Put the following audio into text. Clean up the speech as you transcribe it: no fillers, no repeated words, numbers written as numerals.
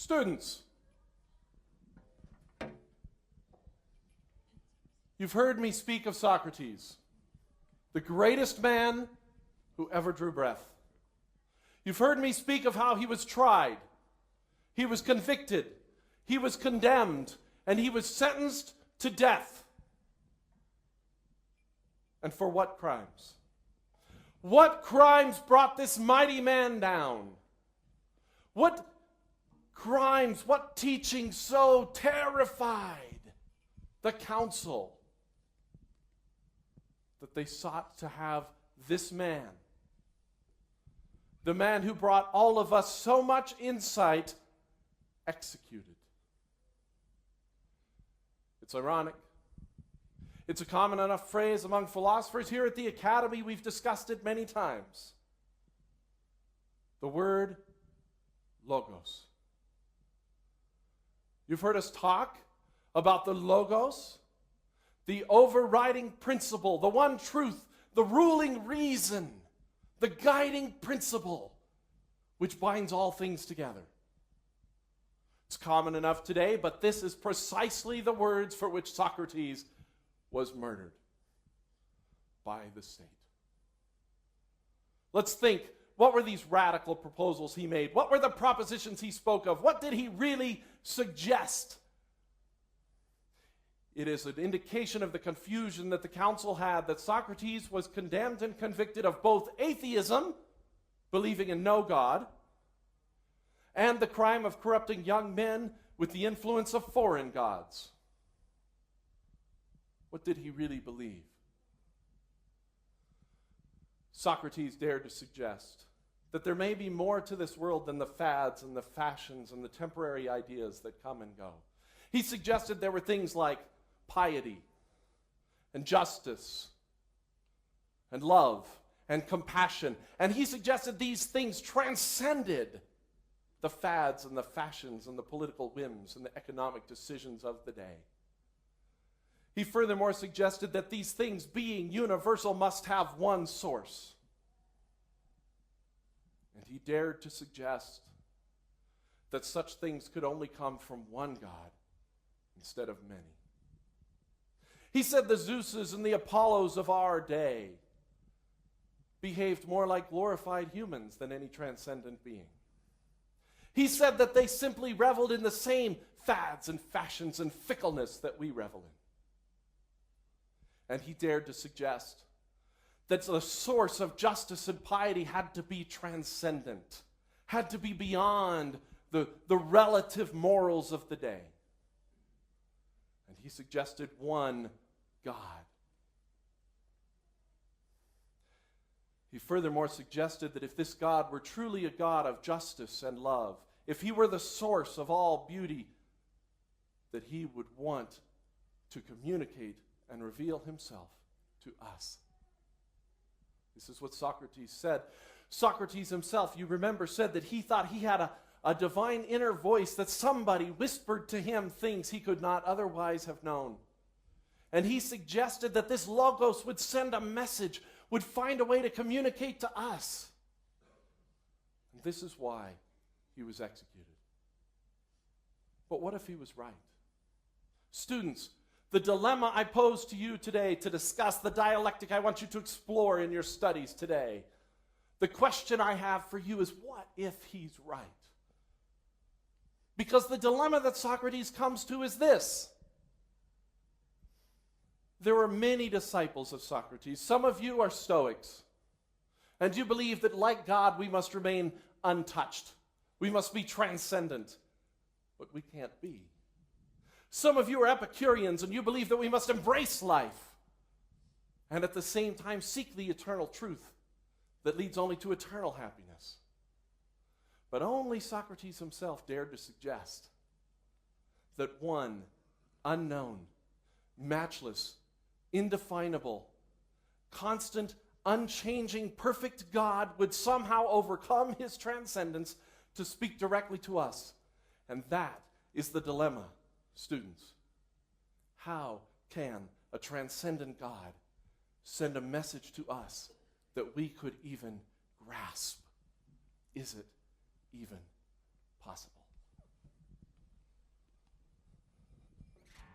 Students, you've heard me speak of Socrates, the greatest man who ever drew breath. You've heard me speak of how he was tried, he was convicted, he was condemned, and he was sentenced to death. And for what crimes? What crimes brought this mighty man down? What crimes, what teaching so terrified the council that they sought to have this man, the man who brought all of us so much insight, executed? It's ironic. It's a common enough phrase among philosophers. Here at the Academy, we've discussed it many times. The word logos. You've heard us talk about the logos, the overriding principle, the one truth, the ruling reason, the guiding principle which binds all things together. It's common enough today, but this is precisely the words for which Socrates was murdered by the state. Let's think, what were these radical proposals he made? What were the propositions he spoke of? What did he really suggest? It is an indication of the confusion that the council had that Socrates was condemned and convicted of both atheism, believing in no God, and the crime of corrupting young men with the influence of foreign gods. What did he really believe? Socrates dared to suggest that there may be more to this world than the fads and the fashions and the temporary ideas that come and go. He suggested there were things like piety and justice and love and compassion. And he suggested these things transcended the fads and the fashions and the political whims and the economic decisions of the day. He furthermore suggested that these things, being universal, must have one source. And he dared to suggest that such things could only come from one God instead of many. He said the Zeuses and the Apollos of our day behaved more like glorified humans than any transcendent being. He said that they simply reveled in the same fads and fashions and fickleness that we revel in. And he dared to suggest that the source of justice and piety had to be transcendent, had to be beyond the relative morals of the day. And he suggested one God. He furthermore suggested that if this God were truly a God of justice and love, if he were the source of all beauty, that he would want to communicate and reveal himself to us. This is what Socrates said. Socrates himself, you remember, said that he thought he had a divine inner voice, that somebody whispered to him things he could not otherwise have known. And he suggested that this logos would send a message, would find a way to communicate to us. And this is why he was executed. But what if he was right? Students, the dilemma I pose to you today to discuss, the dialectic I want you to explore in your studies today, the question I have for you is, what if he's right? Because the dilemma that Socrates comes to is this. There are many disciples of Socrates. Some of you are Stoics, and you believe that, like God, we must remain untouched. We must be transcendent, but we can't be. Some of you are Epicureans, and you believe that we must embrace life and at the same time seek the eternal truth that leads only to eternal happiness. But only Socrates himself dared to suggest that one unknown, matchless, indefinable, constant, unchanging, perfect God would somehow overcome his transcendence to speak directly to us. And that is the dilemma, students. How can a transcendent God send a message to us that we could even grasp? Is it even possible?